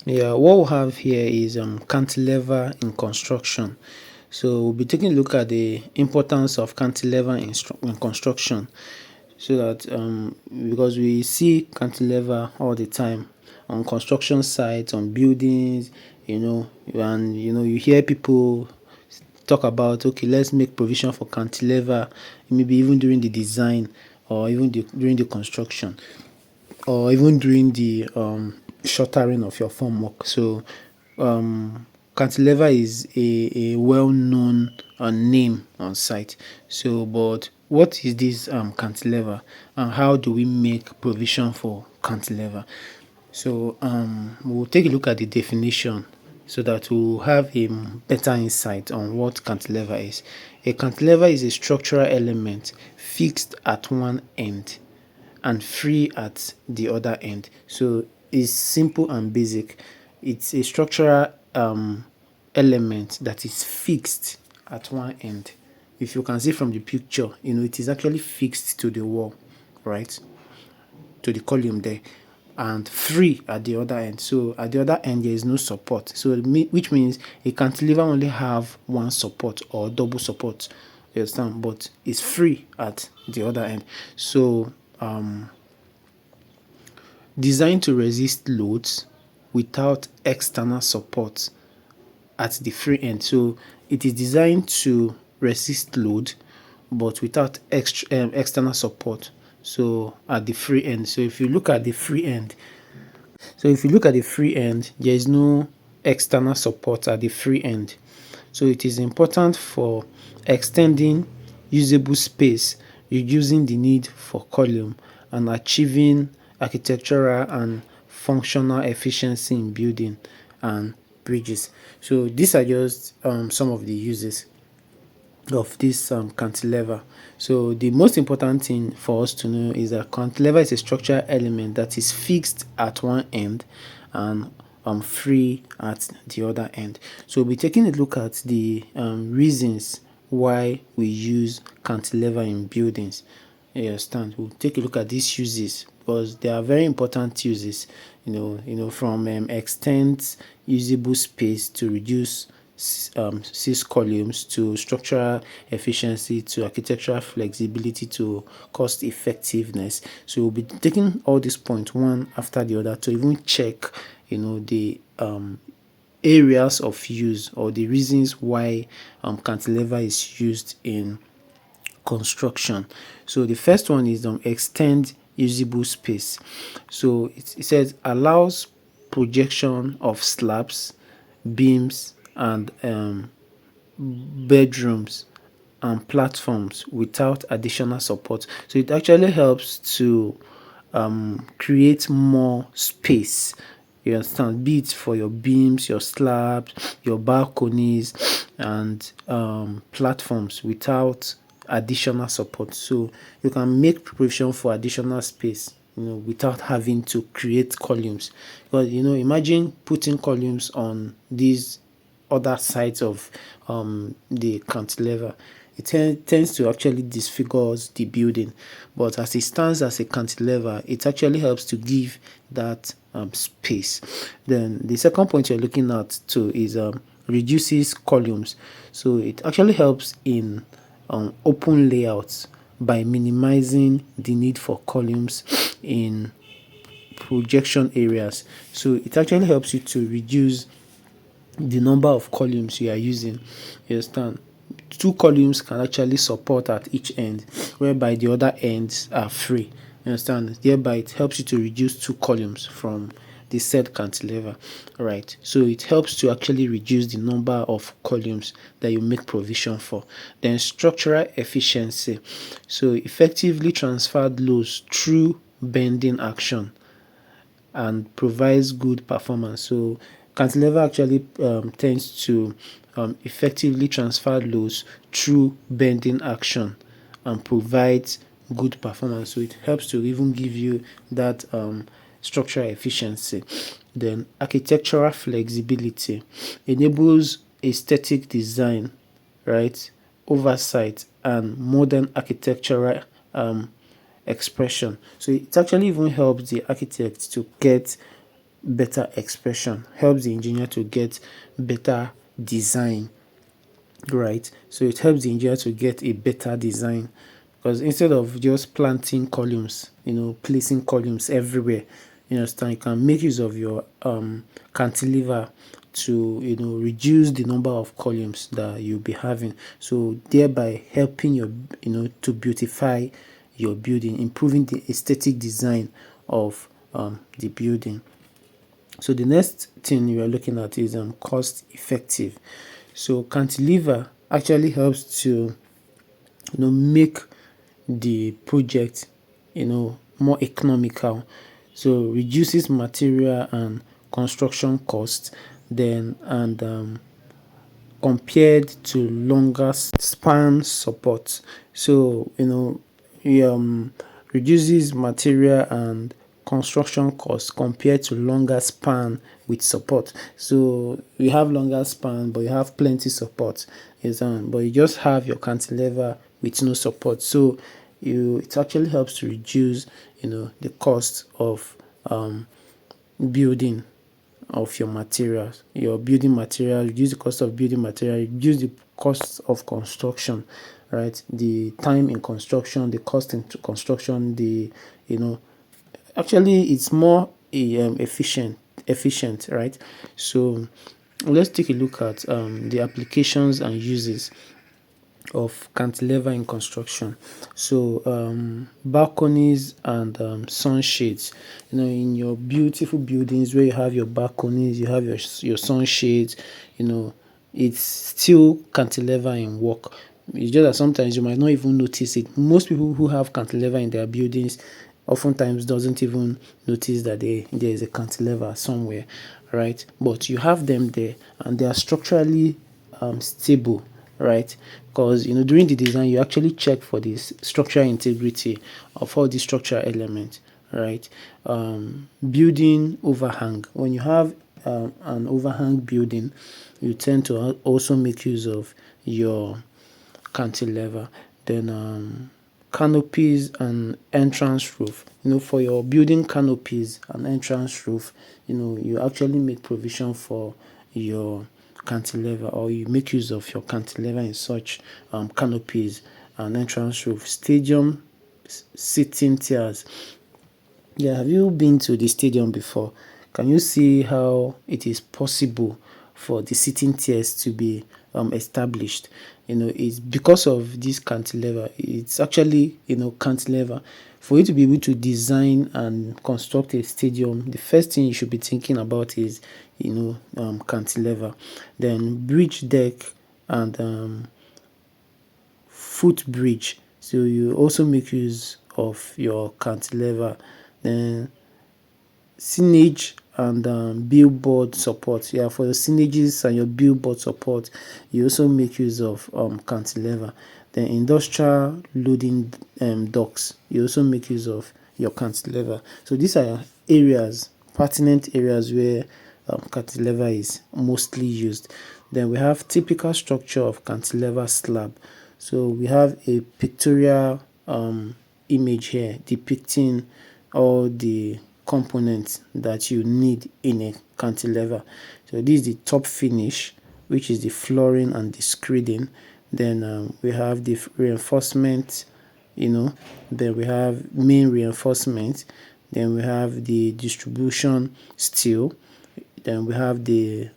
Yeah, what we'll have here is cantilever in construction. So we'll be taking a look at the importance of cantilever in construction, so that because we see cantilever all the time on construction sites, on buildings, and you hear people talk about, okay, let's make provision for cantilever, maybe even during the design, or even during the construction, or even during the shuttering of your formwork. So cantilever is a well-known name on site. So but what is this cantilever, and how do we make provision for cantilever? So we'll take a look at the definition so that we'll have a better insight on what cantilever is. A cantilever is a structural element fixed at one end and free at the other end. So it's simple and basic. It's a structural element that is fixed at one end. If you can see from the picture, it is actually fixed to the wall, right? To the column there, and free at the other end. So at the other end there is no support. So which means a cantilever only have one support or double support. You understand? But it's free at the other end. So designed to resist loads without external support at the free end. So it is designed to resist load but without external support, so at the free end. So if you look at the free end, there is no external support at the free end. So it is important for extending usable space, reducing the need for column, and achieving architectural and functional efficiency in building and bridges. So these are just some of the uses of this cantilever. So the most important thing for us to know is that cantilever is a structural element that is fixed at one end and free at the other end. So we'll be taking a look at the reasons why we use cantilever in buildings. You understand? We'll take a look at these uses because they are very important uses. From extend usable space to reduce six columns, to structural efficiency, to architectural flexibility, to cost effectiveness. So we'll be taking all these points one after the other to even check the areas of use or the reasons why cantilever is used in construction. So the first one is extend usable space. So it says allows projection of slabs, beams, and bedrooms and platforms without additional support. So it actually helps to create more space. You understand? Be it for your beams, your slabs, your balconies, and platforms without additional support. So you can make provision for additional space, without having to create columns. Because imagine putting columns on these other sides of the cantilever. It tends to actually disfigures the building, but as it stands as a cantilever, it actually helps to give that space. Then the second point you're looking at too is reduces columns. So it actually helps in open layouts by minimizing the need for columns in projection areas. So it actually helps you to reduce the number of columns you are using. You understand? Two columns can actually support at each end, whereby the other ends are free. You understand? Thereby it helps you to reduce two columns from the said cantilever. Right, so it helps to actually reduce the number of columns that you make provision for. Then structural efficiency. So effectively transferred loads through bending action and provides good performance. So cantilever actually tends to effectively transfer loads through bending action and provides good performance. So it helps to even give you that structural efficiency. Then architectural flexibility enables aesthetic design, right, oversight, and modern architectural expression. So it actually even helps the architect to get better expression, helps the engineer to get better design, right? So it helps the engineer to get a better design, because instead of just planting columns, placing columns everywhere, you can make use of your cantilever to reduce the number of columns that you'll be having, so thereby helping your to beautify your building, improving the aesthetic design of the building. So the next thing we are looking at is cost effective. So cantilever actually helps to make the project more economical, so reduces material and construction costs, then and compared to longer span support. So it reduces material and construction costs compared to longer span with support. So you have longer span but you have plenty support, yes, but you just have your cantilever with no support. So it actually helps to reduce the cost of building of your building materials, reduce the cost of building material, reduce the cost of construction, right? The time in construction, the cost in construction, the actually it's more efficient, right? So let's take a look at the applications and uses of cantilever in construction. So balconies and sunshades. In your beautiful buildings where you have your balconies, you have your sunshades, it's still cantilever in work. It's just that sometimes you might not even notice it. Most people who have cantilever in their buildings oftentimes doesn't even notice that there is a cantilever somewhere, right? But you have them there and they are structurally stable, right? Because during the design you actually check for this structural integrity of all the structural elements, right? Building overhang. When you have an overhang building, you tend to also make use of your cantilever. Then canopies and entrance roof. For your building canopies and entrance roof, you actually make provision for your cantilever, or you make use of your cantilever in such canopies and entrance roof. Stadium sitting tiers. Yeah, have you been to the stadium before? Can you see how it is possible for the sitting tiers to be established? It's because of this cantilever. It's actually, cantilever. For you to be able to design and construct a stadium, the first thing you should be thinking about is, cantilever. Then bridge deck and footbridge. So you also make use of your cantilever. Then signage and billboard support. Yeah, for your signages and your billboard support, you also make use of cantilever. Then industrial loading docks, you also make use of your cantilever. So these are areas, pertinent areas where cantilever is mostly used. Then we have typical structure of cantilever slab. So we have a pictorial image here depicting all the components that you need in a cantilever. So this is the top finish, which is the flooring and the screeding. Then we have the reinforcement, then we have main reinforcement, then we have the distribution steel, then we have the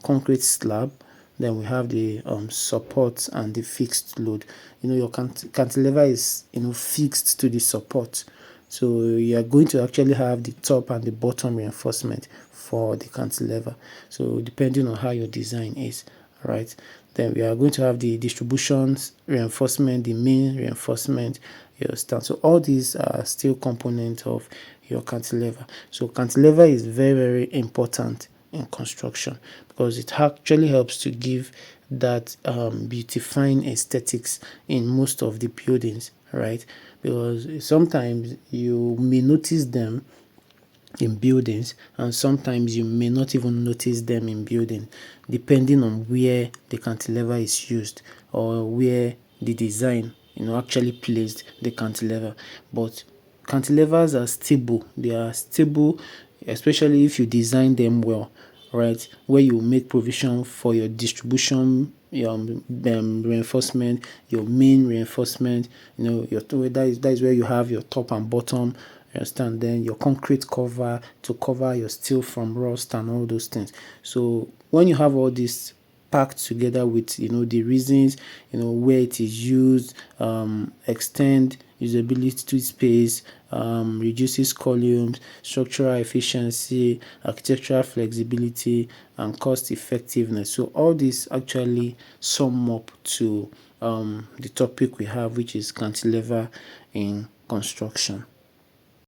concrete slab, then we have the support and the fixed load. Your cantilever is fixed to the support, so you are going to actually have the top and the bottom reinforcement for the cantilever, so depending on how your design is, right? Then we are going to have the distributions reinforcement, the main reinforcement, your stand. So all these are still components of your cantilever. So cantilever is very, very important in construction because it actually helps to give that beautifying aesthetics in most of the buildings, right? Because sometimes you may notice them in buildings and sometimes you may not even notice them in building, depending on where the cantilever is used or where the design actually placed the cantilever. But cantilevers are stable, they are stable especially if you design them well, right? Where you make provision for your distribution, reinforcement, your main reinforcement. That is where you have your top and bottom. You understand? Then your concrete cover to cover your steel from rust and all those things. So when you have all this packed together with the reasons, where it is used, extend usability to space, reduces columns, structural efficiency, architectural flexibility, and cost effectiveness. So all this actually sum up to the topic we have, which is cantilever in construction.